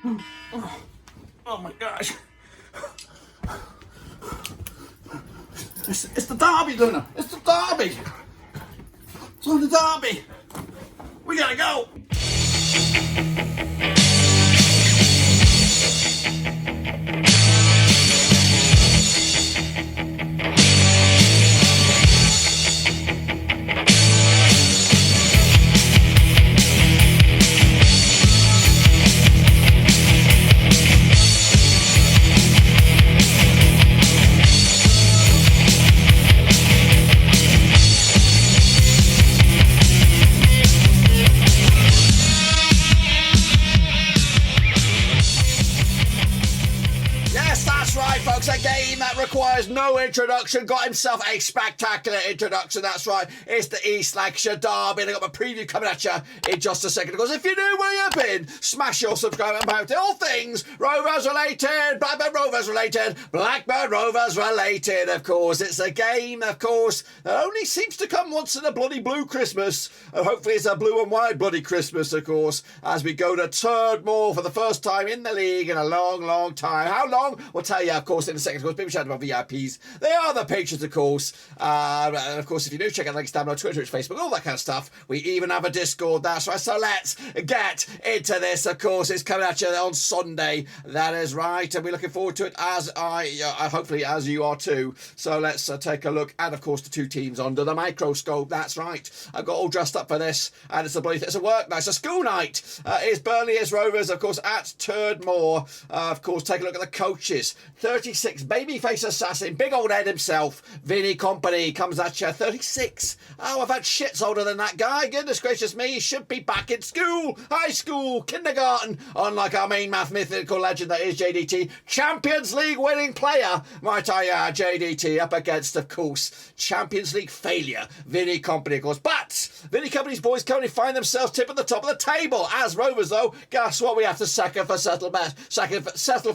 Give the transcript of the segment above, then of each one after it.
Oh my gosh. It's the derby, Luna. It's the derby. It's on the derby. We gotta go. Folks, a game that requires no introduction got himself a spectacular introduction. That's right, it's the East Lancashire Derby, and I got my preview coming at you in just a second. Because if you knew where you've been, smash your subscribe button. All things Rovers related, Blackburn Rovers related, Blackburn Rovers related. Of course, it's a game, of course, that only seems to come once in a bloody blue Christmas, and hopefully it's a blue and white bloody Christmas, of course, as we go to Turdmore for the first time in the league in a long, long time. How long? We'll tell you, of course, in a second. Of course, people shout about VIPs. They are the patrons, of course. And of course, if you do, check out the links down below, Twitter, Facebook, all that kind of stuff. We even have a Discord. That's right. So let's get into this. Of course, it's coming at you on Sunday. That is right, and we're looking forward to it, as hopefully as you are too. So let's take a look. And of course, the two teams under the microscope. That's right. I've got all dressed up for this, and it's a work night. It's a school night. It's Burnley, it's Rovers, of course, at Turdmore. Of course, take a look at the coaches. 36, babyface assassin, big old Ed himself, Vinny Company comes at you. 36. Oh, I've had shits older than that guy. Goodness gracious me, he should be back in school, high school, kindergarten, unlike our main mythical legend that is JDT. Champions League winning player, might I add, JDT up against, of course, Champions League failure, Vinny Company, of course. But Vinny Company's boys currently find themselves tip at the top of the table. As Rovers, though, guess what? We have to settle for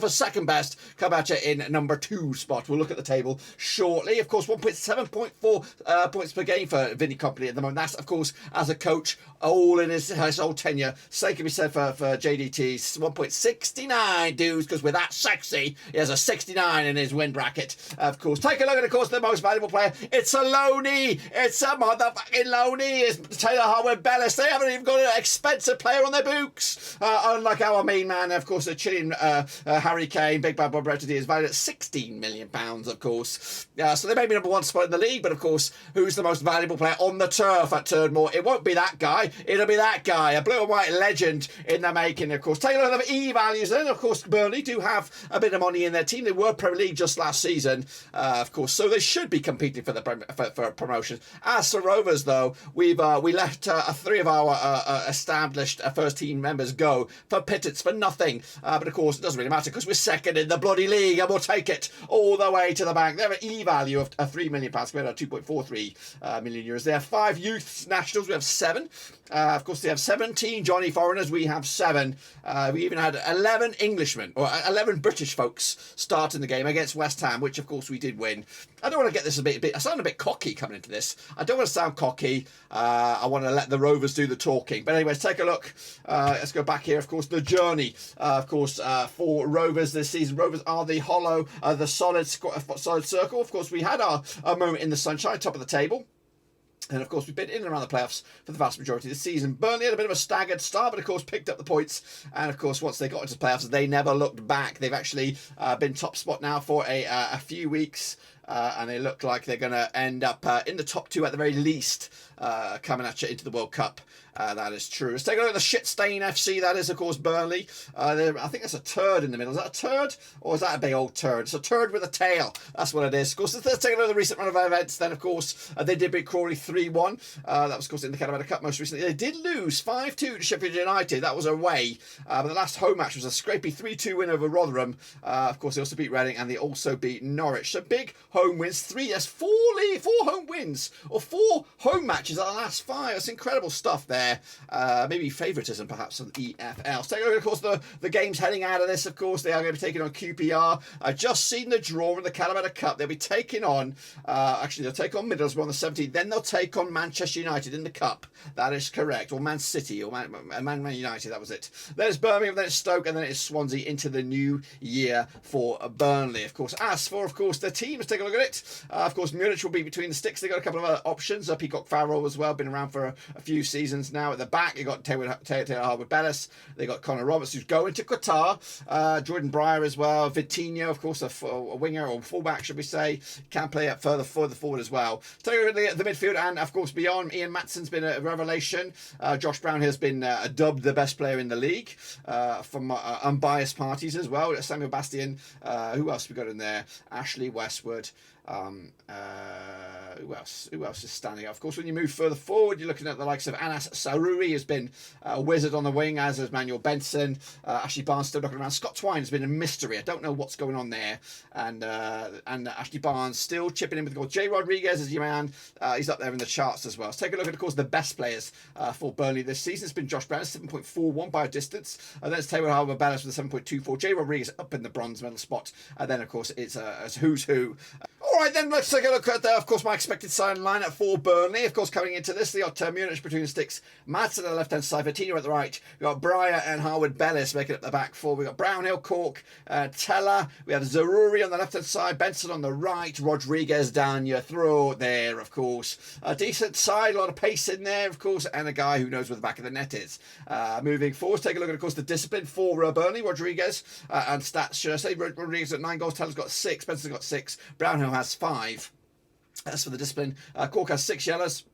second best. Come at you in number 2 spot. We'll look at the table shortly. Of course, 1.7.4 points per game for Vinny Company at the moment. That's, of course, as a coach, all in his whole tenure. Same can be said for JDT's 1.69 dudes, because with that sexy, he has a 69 in his win bracket. Of course, take a look at, of course, the most valuable player. It's a loanee. It's a motherfucking loanee. It's Taylor Harwood-Bellis. They haven't even got an expensive player on their books. Unlike our main man, of course, the Chilean Harry Kane, Big Bad Bob Retty, is valued at £16 million, of course. So they may be number 1 spot in the league, but of course, who's the most valuable player on the turf at Turdmore? It won't be that guy. It'll be that guy, a blue and white legend in the making, of course. Take a look at the E-values. Then, of course, Burnley do have a bit of money in their team. They were Premier League just last season, of course, so they should be competing for for promotion. As for Rovers, though, we let 3 of our established first team members go for pittance, for nothing. But of course, it doesn't really matter, because we're second in the bloody league, and we'll take it all the way to the bank. They have an E-value of £3 million compared to €2.43 million. They have 5 youth nationals. We have 7. Of course, they have 17 Johnny foreigners. We have 7. We even had 11 Englishmen, or 11 British folks starting the game against West Ham, which, of course, we did win. I don't want to get this I sound a bit cocky coming into this. I don't want to sound cocky. I want to let the Rovers do the talking. But anyways, take a look. Let's go back here. Of course, the journey, for Rovers this season. Rovers are the hollow, the solid circle. Of course, we had our moment in the sunshine, top of the table. And, of course, we've been in and around the playoffs for the vast majority of the season. Burnley had a bit of a staggered start, but, of course, picked up the points. And, of course, once they got into the playoffs, they never looked back. They've actually been top spot now for a few weeks. And they look like they're going to end up in the top 2 at the very least, coming at you into the World Cup. That is true. Let's take a look at the shit stain FC. That is, of course, Burnley. I think that's a turd in the middle. Is that a turd? Or is that a big old turd? It's a turd with a tail. That's what it is. Of course, let's take a look at the recent run of events. Then, of course, they did beat Crawley 3-1. That was, of course, in the Catamount Cup most recently. They did lose 5-2 to Sheffield United. That was away. But the last home match was a scrapey 3-2 win over Rotherham. Of course, they also beat Reading, and they also beat Norwich. So big home home wins, 3, yes, 4 home wins, or 4 home matches out of the last 5. That's incredible stuff there. Maybe favouritism perhaps on EFL. So take a look, of course, the games heading out of this, of course, they are going to be taking on QPR. I've just seen the draw in the Calamata Cup. They'll be taking on, actually, they'll take on Middlesbrough on the 17th, then they'll take on Manchester United in the Cup. That is correct. Or Man City, or Man United, that was it. Then it's Birmingham, then it's Stoke, and then it's Swansea into the new year for Burnley. Of course, as for, of course, the team, let's take a look at it. Of course, Munich will be between the sticks. They've got a couple of other options. Peacock Farrell as well, been around for a few seasons now. At the back, you've got Taylor Harwood-Bellis. They've got Connor Roberts, who's going to Qatar. Jordan Breyer as well. Vitinho, of course, a winger, or fullback, should we say. Can play up further forward as well. Take a look at the midfield, and, of course, beyond, Ian Matson's been a revelation. Josh Brown has been dubbed the best player in the league from unbiased parties as well. Samuel Bastian, who else have we got in there? Ashley Westwood. Who else is standing out? Of course, when you move further forward, you're looking at the likes of Anas Saruri, has been a wizard on the wing, as has Manuel Benson. Ashley Barnes still looking around. Scott Twine has been a mystery. I don't know what's going on there. And Ashley Barnes still chipping in with the goal. Jay Rodriguez is your man. He's up there in the charts as well. Let's take a look at, of course, the best players for Burnley this season. It's been Josh Brown, 7.41 by a distance. And then it's Taylor Harwood-Bellis with a 7.24. Jay Rodriguez up in the bronze medal spot. And then, of course, it's who's who. All right, then let's take a look at, of course, my expected starting lineup for Burnley. Of course, coming into this, they got Munich between the sticks, Madsen on the left-hand side, Vitinho at the right. We've got Breyer and Harwood-Bellis making up the back four. We've got Brownhill, Cork, Teller. We have Zaruri on the left-hand side, Benson on the right, Rodriguez down your throat there, of course. A decent side, a lot of pace in there, of course, and a guy who knows where the back of the net is. Moving forward, take a look at, of course, the discipline for Burnley. Rodriguez, and stats, should I say, Rodriguez at 9 goals, Teller's got 6, Benson's got 6, Brownhill has 5. As for the discipline, Cork has 6 yellows,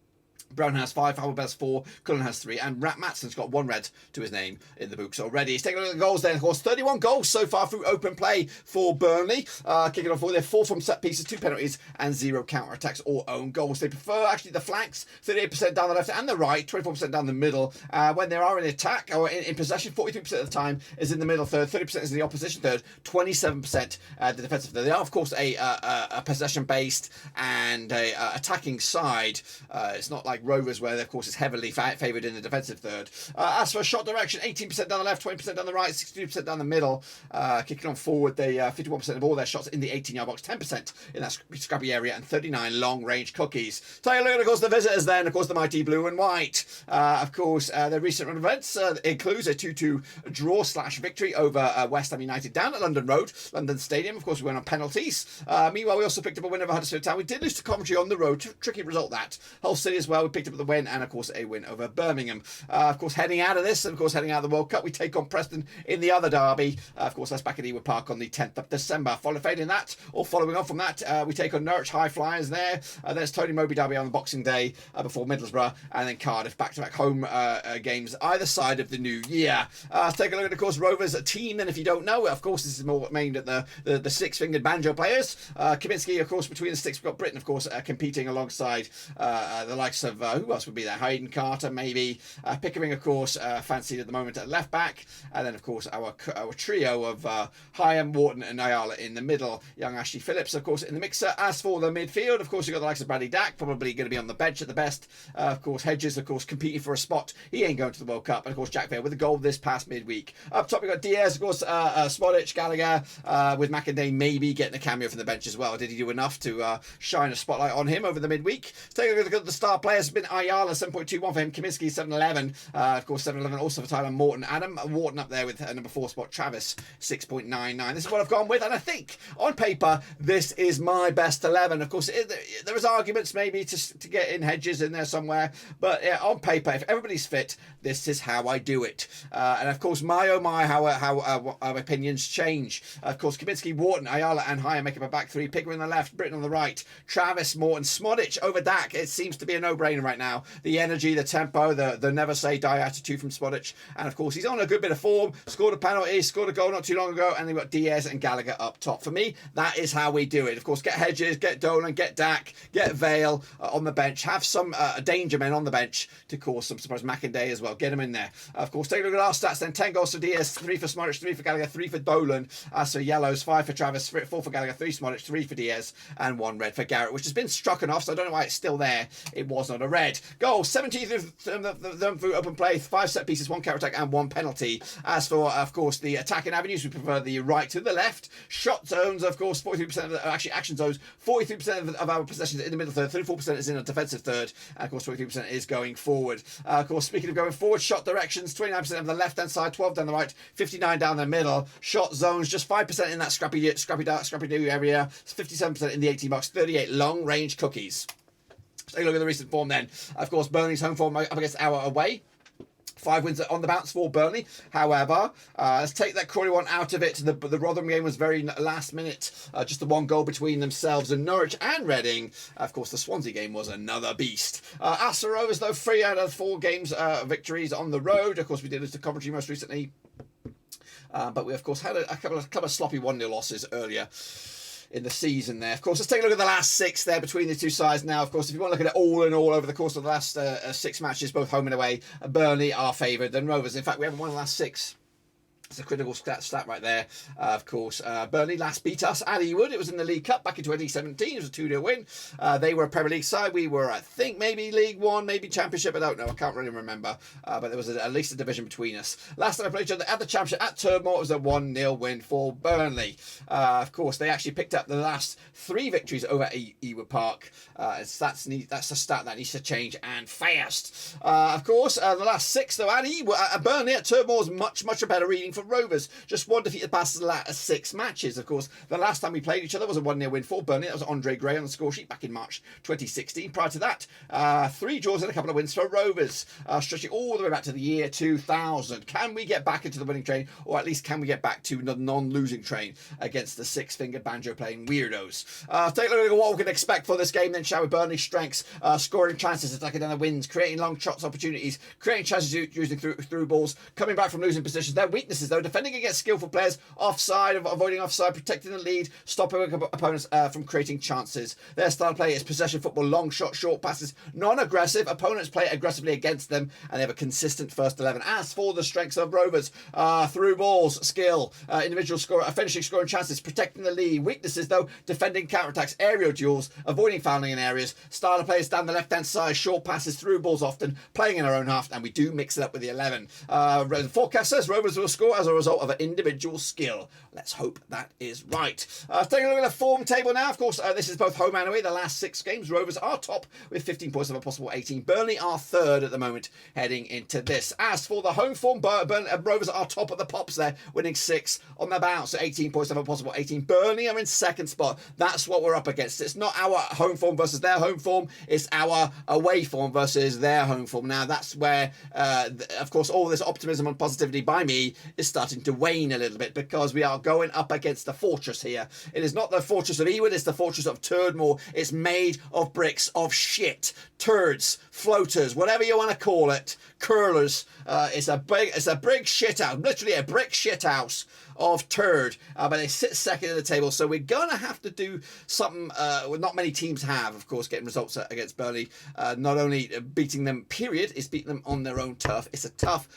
Brown has 5, Howell has 4, Cullen has 3, and Rat Matson's got 1 red to his name in the books already. He's taking a look at the goals then, of course. 31 goals so far through open play for Burnley. Kicking off forward, they're 4 from set pieces, 2 penalties, and 0 counter-attacks or own goals. They prefer actually the flanks, 38% down the left and the right, 24% down the middle. When they are in attack or in possession, 43% of the time is in the middle third, 30% is in the opposition third, 27% the defensive third. They are, of course, a possession-based and attacking side. It's not like Rovers, where of course is heavily favoured in the defensive third. As for shot direction, 18% down the left, 20% down the right, 62% down the middle. Kicking on forward, they 51% of all their shots in the 18-yard box, 10% in that scrappy area, and 39 long-range cookies. Take a look at, of course, the visitors then, of course, the mighty blue and white. Of course, their recent run of events includes a 2-2 draw/victory over West Ham United down at London Road, London Stadium. Of course, we went on penalties. Meanwhile, we also picked up a win over Huddersfield Town. We did lose to Coventry on the road. Tricky result that. Hull City as well, we picked up the win, and of course a win over Birmingham. Of course, heading out of this, and of course heading out of the World Cup, we take on Preston in the other derby. Of course, that's back at Ewood Park on the 10th of December. Following on from that, we take on Norwich High Flyers there. There's Tony Moby derby on the Boxing Day before Middlesbrough, and then Cardiff, back-to-back home games either side of the new year. Take a look at, of course, Rovers team, and if you don't know, of course this is more aimed at the six-fingered banjo players. Kaminsky, of course, between the sticks. We've got Britain, of course, competing alongside the likes of who else would be there? Hayden Carter, maybe. Pickering, of course, fancied at the moment at left back, and then of course our trio of Hyam, Wharton, and Ayala in the middle. Young Ashley Phillips, of course, in the mixer. As for the midfield, of course, you've got the likes of Bradley Dack, probably going to be on the bench at the best. Of course, Hedges, of course, competing for a spot. He ain't going to the World Cup, and of course Jack Vale with a goal this past midweek. Up top, we've got Diaz, of course, Smodic, Gallagher, with McInday maybe getting a cameo from the bench as well. Did he do enough to shine a spotlight on him over the midweek? Take a look at the star players. It's been Ayala, 7.21 for him. Kaminsky, 7.11. Of course, 7.11 also for Tyler Morton. Adam Wharton up there with number 4 spot. Travis, 6.99. This is what I've gone with, and I think on paper this is my best 11. Of course, there is arguments maybe to get in Hedges in there somewhere, but yeah, on paper, if everybody's fit, this is how I do it. And of course, how our opinions change. Of course, Kaminsky, Wharton, Ayala, and Haya make up a back three. Pickering on the left, Britton on the right, Travis, Morton, Smodic over Dak. It seems to be a no-brainer. training right now. The energy, the tempo, the never say die attitude from Spodich. And of course, he's on a good bit of form. Scored a penalty, scored a goal not too long ago, and they've got Diaz and Gallagher up top. For me, that is how we do it. Of course, get Hedges, get Dolan, get Dak, get Vale on the bench. Have some danger men on the bench to cause some surprise. McInday as well. Get him in there. Of course, take a look at our stats then. 10 goals for Diaz, 3 for Spodich, 3 for Gallagher, 3 for Dolan. As for yellows, 5 for Travis, 4 for Gallagher, 3 Spodich, 3 for Diaz, and 1 red for Garrett, which has been struck off, so I don't know why it's still there. It was not a red. Goal, 17th of them through open play, 5 set pieces, 1 counter attack, and 1 penalty. As for, of course, the attacking avenues, we prefer the right to the left. Shot zones, of course, 43% of actually action zones, 43% of our possessions in the middle third, 34% is in a defensive third, and of course 23% is going forward. Of course, speaking of going forward, shot directions, 29% of the left hand side, 12 down the right, 59 down the middle. Shot zones, just 5% in that scrappy do area, 57% in the 18 box, 38 long range cookies. Let's take a look at the recent form then. Of course, Burnley's home form up against our away. 5 wins on the bounce for Burnley. However, let's take that Crawley one out of it. The Rotherham game was very last minute. Just the 1 goal between themselves and Norwich and Reading. Of course, the Swansea game was another beast. As for Rovers, though, 3 out of 4 games victories on the road. Of course, we did this to Coventry most recently. But we, of course, had a couple of sloppy 1-0 losses earlier in the season there. Of course, let's take a look at the last 6 there between the two sides now. Of course, if you want to look at it all in all over the course of the last 6 matches, both home and away, Burnley are favoured than Rovers. In fact, we haven't won the last 6. It's a critical stat right there. Of course, Burnley last beat us at Ewood. It was in the League Cup back in 2017. It was a 2-0 win. They were a Premier League side. We were, I think, maybe League One, maybe Championship. I don't know. I can't really remember. But there was at least a division between us. Last time I played each other at the Championship at Turnmore, it was a 1-0 win for Burnley. Of course, they actually picked up the last 3 victories over at Ewood Park. That's a stat that needs to change and fast. Of course, the last 6 though at Burnley at Turnmore is much a better reading for Rovers. Just 1 defeat the past 6 matches. Of course, the last time we played each other was a 1-0 win for Burnley. That was Andre Gray on the score sheet back in March 2016. Prior to that, 3 draws and a couple of wins for Rovers, stretching all the way back to the year 2000. Can we get back into the winning train, or at least can we get back to the non-losing train against the 6-fingered banjo-playing weirdos? Take a look at what we can expect for this game then, shall we? Burnley strengths, scoring chances, attacking down the wins, creating long shots opportunities, creating chances using through balls, coming back from losing positions. Their weaknesses, though, defending against skillful players, offside, avoiding offside, protecting the lead, stopping opponents from creating chances. Their style of play is possession football, long shots, short passes, non-aggressive. Opponents play aggressively against them, and they have a consistent first 11. As for the strengths of Rovers, through balls, skill, individual finishing, scoring chances, protecting the lead. Weaknesses, though, defending counter-attacks, aerial duels, avoiding fouling in areas. Style of play is down the left-hand side, short passes, through balls often, playing in our own half, and we do mix it up with the 11. The forecast says Rovers will score as a result of an individual skill. Let's hope that is right. Taking a look at the form table now. Of course, this is both home and away. The last 6 games, Rovers are top with 15 points of a possible 18. Burnley are third at the moment heading into this. As for the home form, Rovers are top of the pops there, winning 6 on the bounce at 18 points of a possible 18. Burnley are in second spot. That's what we're up against. It's not our home form versus their home form. It's our away form versus their home form. Now, that's where, of course, all this optimism and positivity by me is starting to wane a little bit, because we are going up against the fortress here. It is not the fortress of Ewood, it's the fortress of Turdmore. It's made of bricks of shit, turds, floaters, whatever you want to call it, curlers. It's a brick shit house, literally a brick shit house of turd, but they sit second in the table, so we're gonna have to do something not many teams have, of course, getting results against Burnley. Not only beating them, period, is beating them on their own turf. It's a tough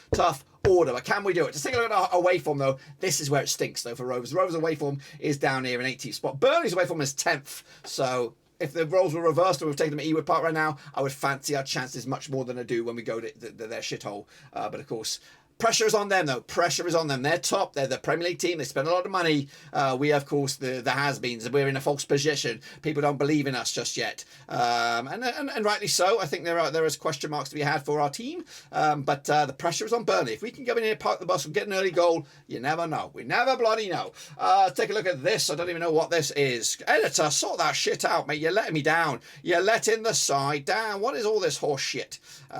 order, but can we do it? Just take a look at our away form, though. This is where it stinks, though, for Rovers. Rovers' away form is down here in 18th spot. Burnley's away form is 10th, so if the roles were reversed and we've taken them at Ewood Park right now, I would fancy our chances much more than I do when we go to their shithole. But of course, pressure is on them, though. Pressure is on them. They're top. They're the Premier League team. They spend a lot of money. We, of course, the has-beens. We're in a false position. People don't believe in us just yet. And rightly so. I think there is question marks to be had for our team. But the pressure is on Burnley. If we can go in here, park the bus, and get an early goal, you never know. We never bloody know. Take a look at this. I don't even know what this is. Editor, sort that shit out, mate. You're letting me down. You're letting the side down. What is all this horse shit?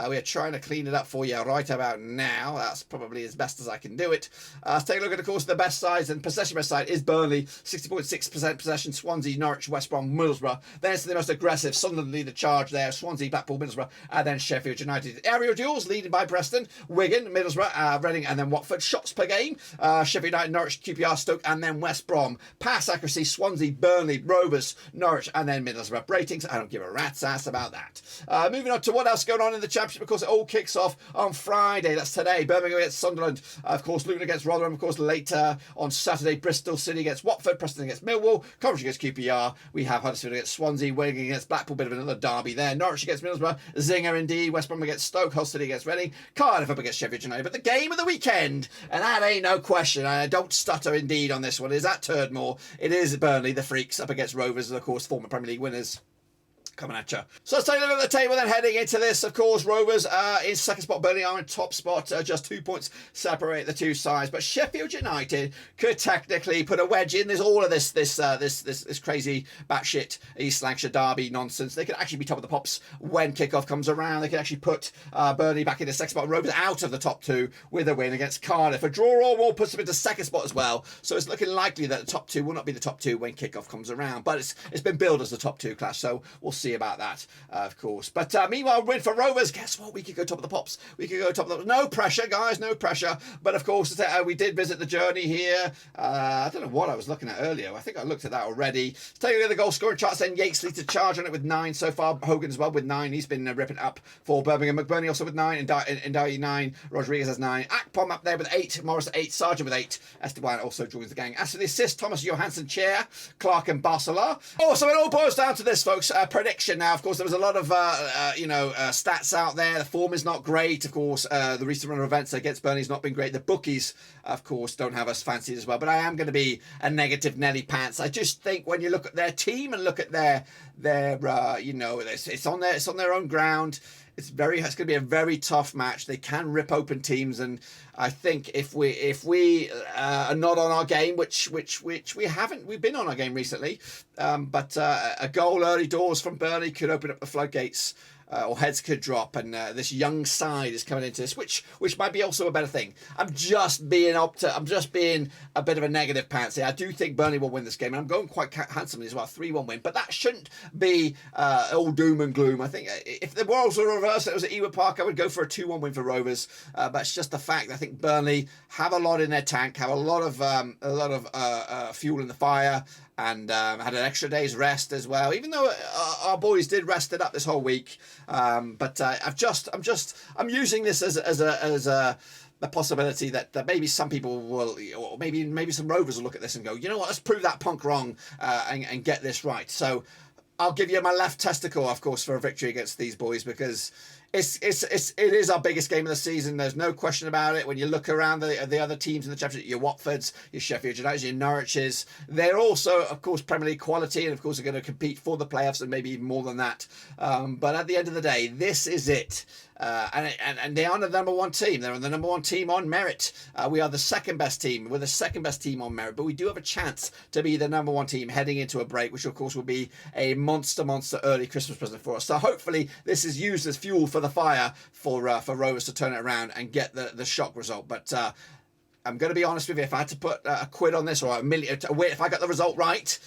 We are trying to clean it up for you right about now. That's probably as best as I can do it. Let's take a look at, of course, the best sides, and possession best side is Burnley, 60.6% possession, Swansea, Norwich, West Brom, Middlesbrough. Then it's the most aggressive, Sunderland lead the charge there, Swansea, Blackpool, Middlesbrough, and then Sheffield United. Aerial duels leading by Preston, Wigan, Middlesbrough, Reading, and then Watford. Shots per game, Sheffield United, Norwich, QPR, Stoke, and then West Brom. Pass accuracy, Swansea, Burnley, Rovers, Norwich, and then Middlesbrough. Ratings, I don't give a rat's ass about that. Moving on to what else going on in the Championship. Of course, it all kicks off on Friday. That's today. Birmingham against Sunderland. Of course, Luton against Rotherham. Of course, later on Saturday, Bristol City against Watford, Preston against Millwall, Coventry against QPR. We have Huddersfield against Swansea, Wigan against Blackpool. Bit of another derby there. Norwich against Middlesbrough. Zinger indeed. West Brom against Stoke. Hull City against Reading. Cardiff up against Sheffield United. But the game of the weekend, and that ain't no question. I don't stutter indeed on this one. Is that Turdmore? It is Burnley, the Freaks, up against Rovers, and of course, former Premier League winners. Coming at you. So let's take a look at the table then, heading into this. Of course, Rovers in second spot, Burnley are in top spot, just 2 points separate the two sides. But Sheffield United could technically put a wedge in. There's all of this crazy batshit East Lancashire derby nonsense. They could actually be top of the pops when kickoff comes around. They could actually put Burnley back into second spot, and Rovers out of the top two with a win against Cardiff. A draw or more puts them into second spot as well. So it's looking likely that the top two will not be the top two when kickoff comes around. But it's been billed as the top two clash, so we'll see about that, of course. But meanwhile, win for Rovers. Guess what? We could go top of the pops. We could go top of the... No pressure, guys. No pressure. But of course, we did visit the journey here. I don't know what I was looking at earlier. I think I looked at that already. Let's take a look at the goal scoring charts then. Yates leads to charge on it with 9 so far. Hogan as well with 9. He's been ripping up for Birmingham. McBurney also with 9. Ndai 9. Rodriguez has 9. Akpom up there with 8. Morris 8. Sargent with 8. Esteban also joins the gang. As for the assist, Thomas Johansson, Chair, Clark and Barcelar. Oh, so it all boils down to this, folks. Prediction now. Of course, there was a lot of stats out there. The form is not great. Of course, the recent run of events against Burnley has not been great. The bookies, of course, don't have us fancied as well. But I am going to be a negative Nelly Pants. I just think when you look at their team and look at their it's on their own ground. It's going to be a very tough match. They can rip open teams, and I think if we are not on our game, which we haven't, we've been on our game recently, but a goal early doors from Burnley could open up the floodgates. Or heads could drop, and this young side is coming into this, which might be also a better thing. I'm just being a bit of a negative pants here. I do think Burnley will win this game, and I'm going quite handsomely as well, 3-1 win. But that shouldn't be all doom and gloom. I think if the roles were reversed, it was at Ewood Park, I would go for a 2-1 win for Rovers. But it's just the fact I think Burnley have a lot in their tank, have a lot of fuel in the fire. And had an extra day's rest as well, even though our boys did rest it up this whole week. But I'm using this as a possibility that maybe some people will, or maybe some Rovers will look at this and go, you know what, let's prove that punk wrong and get this right. So I'll give you my left testicle, of course, for a victory against these boys, because it is our biggest game of the season. There's no question about it. When you look around the other teams in the Championship, your Watfords, your Sheffield United, your Norwiches, they're also, of course, Premier League quality, and of course are going to compete for the playoffs and maybe even more than that. But at the end of the day, this is it. And they are the number one team. They're the number one team on merit. We are the second best team. We're the second best team on merit, but we do have a chance to be the number one team heading into a break, which of course will be a monster early Christmas present for us. So hopefully this is used as fuel for the fire for Rovers to turn it around and get the shock result. But I'm going to be honest with you. If I had to put a quid on this, or a million, if I got the result right,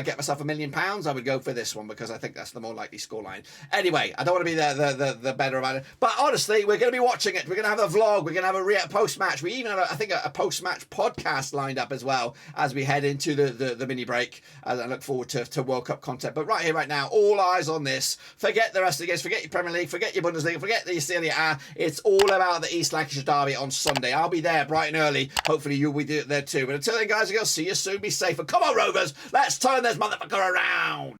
get myself £1 million, I would go for this one, because I think that's the more likely scoreline. Anyway, I don't want to be the better about it, but honestly, we're going to be watching it. We're going to have a vlog. We're going to have a post-match. We even have, I think, a post-match podcast lined up as well as we head into the mini break. And I look forward to World Cup content. But right here, right now, all eyes on this. Forget the rest of the games. Forget your Premier League. Forget your Bundesliga. Forget the Serie A. It's all about the East Lancashire derby on Sunday. I'll be there bright and early. Hopefully you'll be there too. But until then, guys, I'll see you soon. Be safe. And come on, Rovers. Let's turn this motherfucker around.